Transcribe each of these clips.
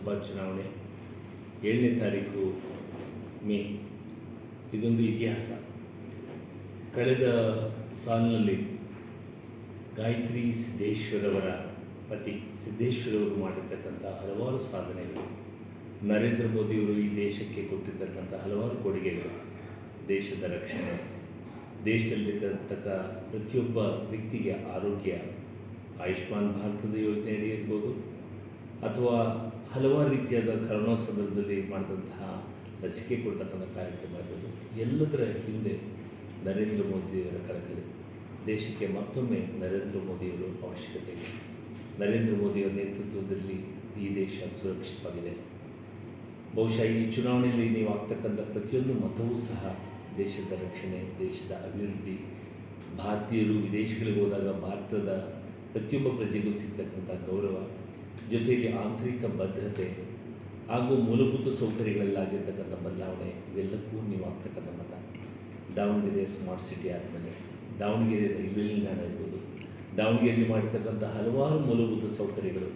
ಲೋಕಸಭಾ ಚುನಾವಣೆ 7ನೇ ತಾರೀಕು ಮೇ. ಇದೊಂದು ಇತಿಹಾಸ. ಕಳೆದ ಸಾಲಿನಲ್ಲಿ ಗಾಯತ್ರಿ ಸಿದ್ದೇಶ್ವರವರ ಪತಿ ಸಿದ್ದೇಶ್ವರವರು ಮಾಡಿರ್ತಕ್ಕಂಥ ಹಲವಾರು ಸಾಧನೆಗಳು, ನರೇಂದ್ರ ಮೋದಿಯವರು ಈ ದೇಶಕ್ಕೆ ಕೊಟ್ಟಿರ್ತಕ್ಕಂಥ ಹಲವಾರು ಕೊಡುಗೆಗಳು, ದೇಶದ ರಕ್ಷಣೆ, ದೇಶದಲ್ಲಿರ್ತಕ್ಕ ಪ್ರತಿಯೊಬ್ಬ ವ್ಯಕ್ತಿಗೆ ಆರೋಗ್ಯ, ಆಯುಷ್ಮಾನ್ ಭಾರತದ ಯೋಜನೆಯಡಿ ಇರ್ಬೋದು ಅಥವಾ ಹಲವಾರು ರೀತಿಯಾದ ಕರೋನಾ ಸಂದರ್ಭದಲ್ಲಿ ಮಾಡಿದಂತಹ ಲಸಿಕೆ ಕೊಡ್ತಕ್ಕಂಥ ಕಾರ್ಯಕ್ರಮ ಇರ್ಬೋದು, ಎಲ್ಲದರ ಹಿಂದೆ ನರೇಂದ್ರ ಮೋದಿಯವರ ಕಳಕಳಿ. ದೇಶಕ್ಕೆ ಮತ್ತೊಮ್ಮೆ ನರೇಂದ್ರ ಮೋದಿಯವರ ಅವಶ್ಯಕತೆ ಇದೆ. ನರೇಂದ್ರ ಮೋದಿಯವರ ನೇತೃತ್ವದಲ್ಲಿ ಈ ದೇಶ ಸುರಕ್ಷಿತವಾಗಿದೆ. ಬಹುಶಃ ಈ ಚುನಾವಣೆಯಲ್ಲಿ ನೀವು ಆಗ್ತಕ್ಕಂಥ ಪ್ರತಿಯೊಂದು ಮತವೂ ಸಹ ದೇಶದ ರಕ್ಷಣೆ, ದೇಶದ ಅಭಿವೃದ್ಧಿ, ಭಾರತೀಯರು ವಿದೇಶಗಳಿಗೆ ಹೋದಾಗ ಭಾರತದ ಪ್ರತಿಯೊಬ್ಬ ಪ್ರಜೆಗೂ ಸಿಗ್ತಕ್ಕಂಥ ಗೌರವ, ಜೊತೆಯಲ್ಲಿ ಆಂತರಿಕ ಭದ್ರತೆ ಹಾಗೂ ಮೂಲಭೂತ ಸೌಕರ್ಯಗಳಲ್ಲಾಗಿರ್ತಕ್ಕಂಥ ಬದಲಾವಣೆ, ಇವೆಲ್ಲಕ್ಕೂ ನೀವು ಆಗ್ತಕ್ಕಂಥ ಮತ. ದಾವಣಗೆರೆ ಸ್ಮಾರ್ಟ್ ಸಿಟಿ ಆದಮೇಲೆ ದಾವಣಗೆರೆ ರೈಲ್ವೆ ನಿಲ್ದಾಣ ಇರ್ಬೋದು, ದಾವಣಗೆರೆಯಲ್ಲಿ ಮಾಡಿರ್ತಕ್ಕಂಥ ಹಲವಾರು ಮೂಲಭೂತ ಸೌಕರ್ಯಗಳು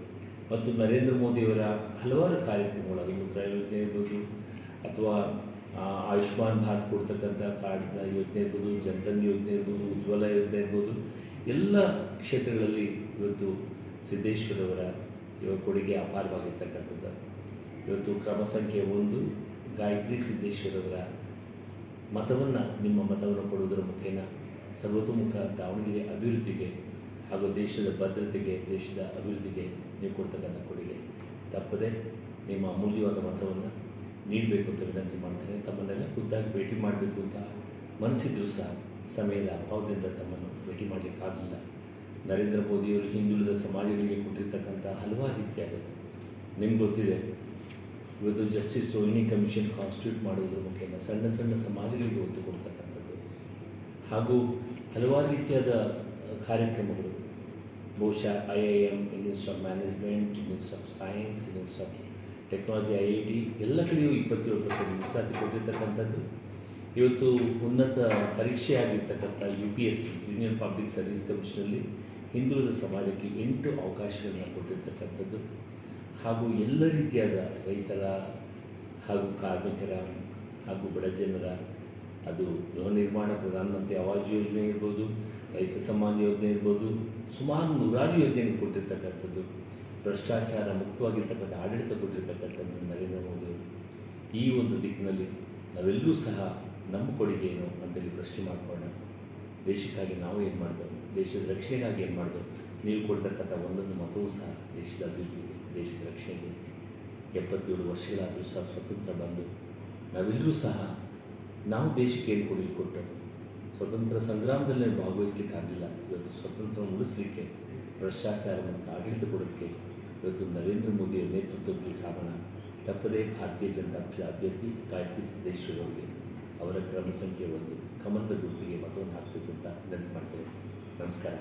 ಮತ್ತು ನರೇಂದ್ರ ಮೋದಿಯವರ ಹಲವಾರು ಕಾರ್ಯಕ್ರಮಗಳು, ಅದು ಮುದ್ರಾ ಯೋಜನೆ ಇರ್ಬೋದು ಅಥವಾ ಆಯುಷ್ಮಾನ್ ಭಾರತ್ ಕೊಡ್ತಕ್ಕಂಥ ಕಾರ್ಡ್ನ ಯೋಜನೆ ಇರ್ಬೋದು, ಜನ್ಧನ್ ಯೋಜನೆ ಇರ್ಬೋದು, ಉಜ್ವಲ ಯೋಜನೆ ಇರ್ಬೋದು, ಎಲ್ಲ ಕ್ಷೇತ್ರಗಳಲ್ಲಿ ಇವತ್ತು ಸಿದ್ದೇಶ್ವರವರ ಕೊಡುಗೆ ಅಪಾರವಾಗಿರ್ತಕ್ಕಂಥದ್ದು. ಇವತ್ತು ಕ್ರಮ ಸಂಖ್ಯೆ 1 ಗಾಯತ್ರಿ ಸಿದ್ದೇಶ್ವರವರ ಮತವನ್ನು, ನಿಮ್ಮ ಮತವನ್ನು ಕೊಡುವುದರ ಮುಖೇನ ಸರ್ವತೋಮುಖ ದಾವಣಗೆರೆ ಅಭಿವೃದ್ಧಿಗೆ ಹಾಗೂ ದೇಶದ ಭದ್ರತೆಗೆ, ದೇಶದ ಅಭಿವೃದ್ಧಿಗೆ ನೀವು ಕೊಡ್ತಕ್ಕಂಥ ಕೊಡುಗೆ. ತಪ್ಪದೆ ನಿಮ್ಮ ಅಮೂಲ್ಯವಾದ ಮತವನ್ನು ನೀಡಬೇಕು ಅಂತ ವಿನಂತಿ ಮಾಡ್ತೇನೆ. ತಮ್ಮನ್ನೆಲ್ಲ ಖುದ್ದಾಗಿ ಭೇಟಿ ಮಾಡಬೇಕು ಅಂತ ಮನಸ್ಸಿದ್ರೂ ಸಹ ಸಮಯದ ಅಭಾವದಿಂದ ತಮ್ಮನ್ನು ಭೇಟಿ ಮಾಡಲಿಕ್ಕಾಗಲಿಲ್ಲ. ನರೇಂದ್ರ ಮೋದಿಯವರು ಹಿಂದುಳಿದ ಸಮಾಜಗಳಿಗೆ ಕೊಟ್ಟಿರ್ತಕ್ಕಂಥ ಹಲವಾರು ರೀತಿಯಾದ, ನಿಮ್ಗೆ ಗೊತ್ತಿದೆ, ಇವತ್ತು ಜಸ್ಟಿಸ್ ಸೋಹಿನಿ ಕಮಿಷನ್ ಕಾನ್ಸ್ಟಿಟ್ಯೂಟ್ ಮಾಡೋದ್ರ ಮುಖೇನ ಸಣ್ಣ ಸಣ್ಣ ಸಮಾಜಗಳಿಗೆ ಒತ್ತು ಕೊಡ್ತಕ್ಕಂಥದ್ದು ಹಾಗೂ ಹಲವಾರು ರೀತಿಯಾದ ಕಾರ್ಯಕ್ರಮಗಳು. ಬಹುಶಃ IIM, institute of management, institute of science, institute of technology, IIT ಎಲ್ಲ ಕಡೆಯೂ 27% ಮೀಸಲಾತಿ ಕೊಟ್ಟಿರ್ತಕ್ಕಂಥದ್ದು. ಇವತ್ತು ಉನ್ನತ ಪರೀಕ್ಷೆ ಆಗಿರ್ತಕ್ಕಂಥ UPSC, ಯೂನಿಯನ್ ಪಬ್ಲಿಕ್ ಸರ್ವಿಸ್ ಕಮಿಷನಲ್ಲಿ ಹಿಂದುಳಿದ ಸಮಾಜಕ್ಕೆ 8 ಅವಕಾಶಗಳನ್ನು ಕೊಟ್ಟಿರ್ತಕ್ಕಂಥದ್ದು ಹಾಗೂ ಎಲ್ಲ ರೀತಿಯಾದ ರೈತರ ಹಾಗೂ ಕಾರ್ಮಿಕರ ಹಾಗೂ ಬಡ ಜನರ, ಅದು ಗೃಹ ನಿರ್ಮಾಣ ಪ್ರಧಾನಮಂತ್ರಿ ಆವಾಸ್ ಯೋಜನೆ ಇರ್ಬೋದು, ರೈತ ಸಮ್ಮಾನ್ ಯೋಜನೆ ಇರ್ಬೋದು, ಸುಮಾರು 100 ಯೋಜನೆಗಳು ಕೊಟ್ಟಿರ್ತಕ್ಕಂಥದ್ದು. ಭ್ರಷ್ಟಾಚಾರ ಮುಕ್ತವಾಗಿರ್ತಕ್ಕಂಥ ಆಡಳಿತ ಕೊಟ್ಟಿರ್ತಕ್ಕಂಥದ್ದು ನರೇಂದ್ರ ಮೋದಿಯವರು. ಈ ಒಂದು ದಿಕ್ಕಿನಲ್ಲಿ ನಾವೆಲ್ಲರೂ ಸಹ ನಮ್ಮ ಕೊಡುಗೆ ಏನು ಅಂತೇಳಿ ಪ್ರಶ್ನೆ ಮಾಡ್ಕೊಳ್ಳೋಣ. ದೇಶಕ್ಕಾಗಿ ನಾವು ಏನು ಮಾಡಿದೆವು, ದೇಶದ ರಕ್ಷಣೆಗಾಗಿ ಏನು ಮಾಡಿದೆವು. ನೀವು ಕೊಡ್ತಕ್ಕಂಥ ಒಂದೊಂದು ಮತವೂ ಸಹ ದೇಶದ ಅಭಿವೃದ್ಧಿಗೆ, ದೇಶದ ರಕ್ಷಣೆಗೆ. 77 ವರ್ಷಗಳಾದರೂ ಸಹ ಸ್ವತಂತ್ರ ಬಂದು ನಾವೆಲ್ಲರೂ ಸಹ ನಾವು ದೇಶಕ್ಕೆ ಏನು ಕೊಡುಗೆ ಕೊಟ್ಟು, ಸ್ವತಂತ್ರ ಸಂಗ್ರಾಮದಲ್ಲಿ ಭಾಗವಹಿಸಲಿಕ್ಕಾಗಲಿಲ್ಲ. ಇವತ್ತು ಸ್ವತಂತ್ರ ಉಳಿಸಲಿಕ್ಕೆ, ಭ್ರಷ್ಟಾಚಾರ ಮತ್ತು ಆಡಳಿತ ಕೊಡೋಕ್ಕೆ ಇವತ್ತು ನರೇಂದ್ರ ಮೋದಿಯವರ ನೇತೃತ್ವದಲ್ಲಿ ಸಾಗೋಣ. ತಪ್ಪದೇ ಭಾರತೀಯ ಜನತಾ ಪಕ್ಷದ ಅಭ್ಯರ್ಥಿ ಗಾಯತ್ರಿ ಸಿದ್ದೇಶ್ವರವರಿಗೆ ಅವರ ಕ್ರಮ ಸಂಖ್ಯೆ 1 ಕಮಲದ ಗುರುತಿಗೆ ಮತವನ್ನು ಹಾಕಬೇಕು ಅಂತ ವಿನಂತಿ ಮಾಡ್ತೇವೆ. ನಮಸ್ಕಾರ.